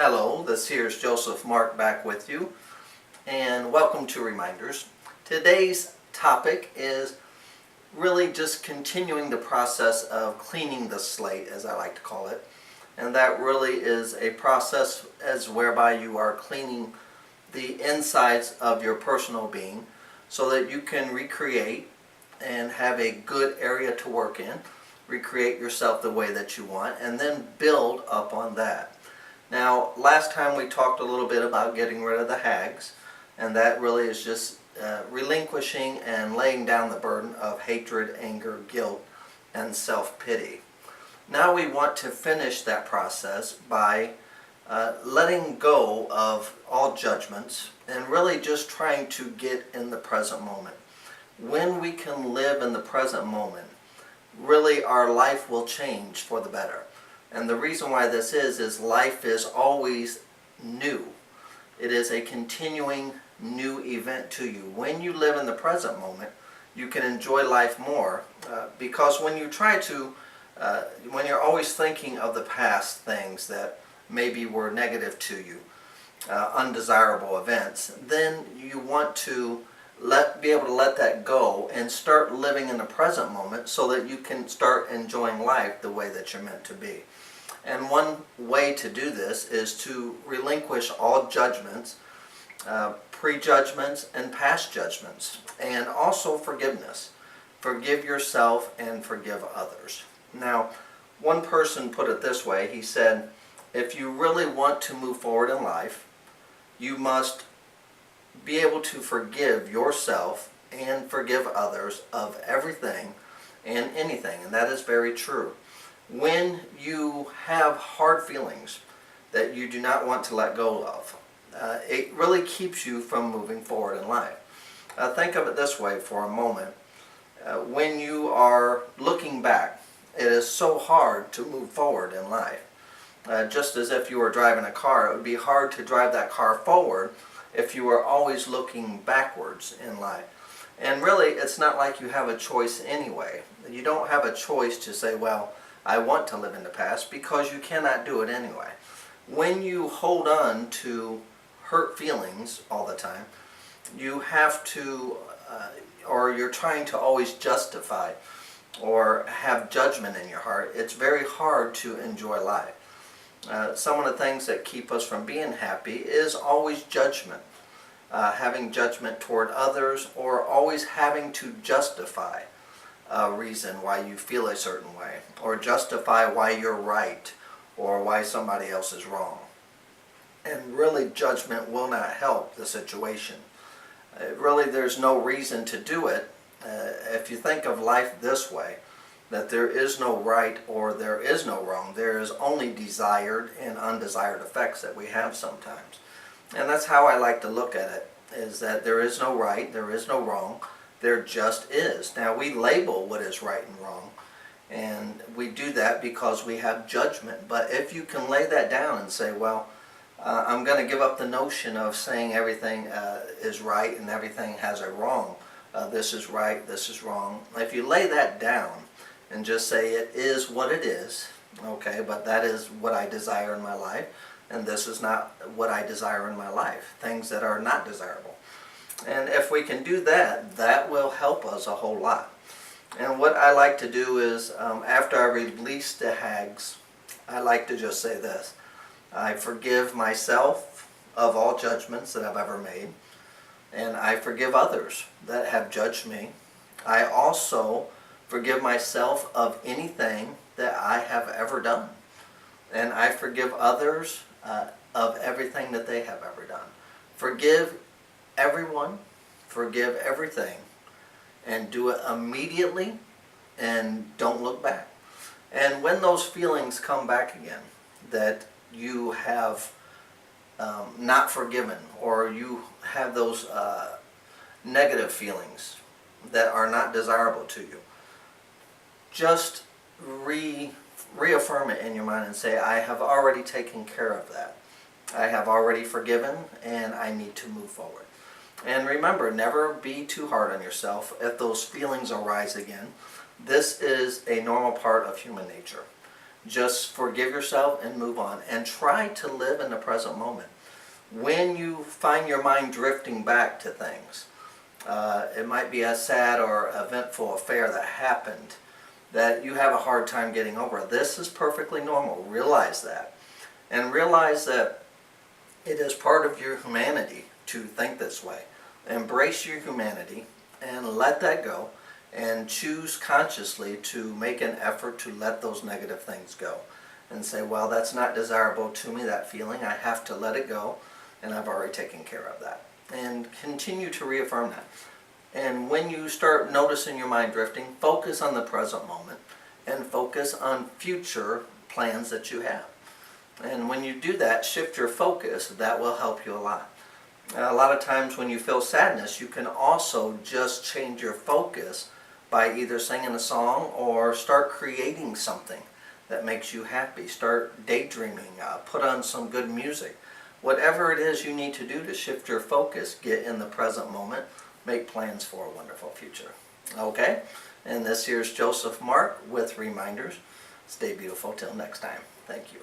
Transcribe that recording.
Hello, this here is Joseph Mark back with you, and welcome to Reminders. Today's topic is really just continuing the process of cleaning the slate, as I like to call it. And that really is a process as whereby you are cleaning the insides of your personal being so that you can recreate and have a good area to work in, recreate yourself the way that you want, and then build up on that. Now, last time we talked a little bit about getting rid of the hags, and that really is just relinquishing and laying down the burden of hatred, anger, guilt, and self-pity. Now we want to finish that process by letting go of all judgments and really just trying to get in the present moment. When we can live in the present moment, really our life will change for the better. And the reason why this is life is always new. It is a continuing new event to you. When you live in the present moment, you can enjoy life more because when you try to, when you're always thinking of the past things that maybe were negative to you, undesirable events, then you want to be able to let that go and start living in the present moment so that you can start enjoying life the way that you're meant to be. And one way to do this is to relinquish all judgments, prejudgments and past judgments, and also forgiveness. Forgive yourself and forgive others. Now, one person put it this way. He said, if you really want to move forward in life, you must be able to forgive yourself and forgive others of everything and anything. And that is very true. When you have hard feelings that you do not want to let go of, it really keeps you from moving forward in life. Think of it this way for a moment. When you are looking back, it is so hard to move forward in life. Just as if you were driving a car, it would be hard to drive that car forward if you were always looking backwards in life. And really, it's not like you have a choice anyway. You don't have a choice to say, well, I want to live in the past, because you cannot do it anyway. When you hold on to hurt feelings all the time, you have to, or you're trying to always justify or have judgment in your heart, it's very hard to enjoy life. Some of the things that keep us from being happy is always judgment. Having judgment toward others, or always having to justify a reason why you feel a certain way, or justify why you're right, or why somebody else is wrong. And really, judgment will not help the situation. Really, there's no reason to do it. If you think of life this way, that there is no right or there is no wrong, there is only desired and undesired effects that we have sometimes. And that's how I like to look at it, is that there is no right, there is no wrong, there just is. Now, we label what is right and wrong, and we do that because we have judgment. But if you can lay that down and say, well, I'm going to give up the notion of saying everything is right and everything has a wrong. This is right, this is wrong. If you lay that down and just say it is what it is, okay, but that is what I desire in my life, and this is not what I desire in my life, things that are not desirable. And if we can do that, that will help us a whole lot. And what I like to do is, after I release the hags, I like to just say this: I forgive myself of all judgments that I've ever made, and I forgive others that have judged me. I also forgive myself of anything that I have ever done, and I forgive others of everything that they have ever done. Forgive everyone, forgive everything, and do it immediately, and don't look back. And when those feelings come back again, that you have not forgiven, or you have those negative feelings that are not desirable to you, just reaffirm it in your mind and say, I have already taken care of that. I have already forgiven, and I need to move forward. And remember, never be too hard on yourself if those feelings arise again. This is a normal part of human nature. Just forgive yourself and move on. And try to live in the present moment. When you find your mind drifting back to things, it might be a sad or eventful affair that happened that you have a hard time getting over. This is perfectly normal. Realize that. And realize that it is part of your humanity to think this way. Embrace your humanity and let that go, and choose consciously to make an effort to let those negative things go. And say, well, that's not desirable to me, that feeling. I have to let it go, and I've already taken care of that. And continue to reaffirm that. And when you start noticing your mind drifting, focus on the present moment and focus on future plans that you have. And when you do that, shift your focus. That will help you a lot. A lot of times when you feel sadness, you can also just change your focus by either singing a song or start creating something that makes you happy. Start daydreaming, put on some good music. Whatever it is you need to do to shift your focus, get in the present moment, make plans for a wonderful future. Okay? And this here's Joseph Mark with reminders. Stay beautiful till next time. Thank you.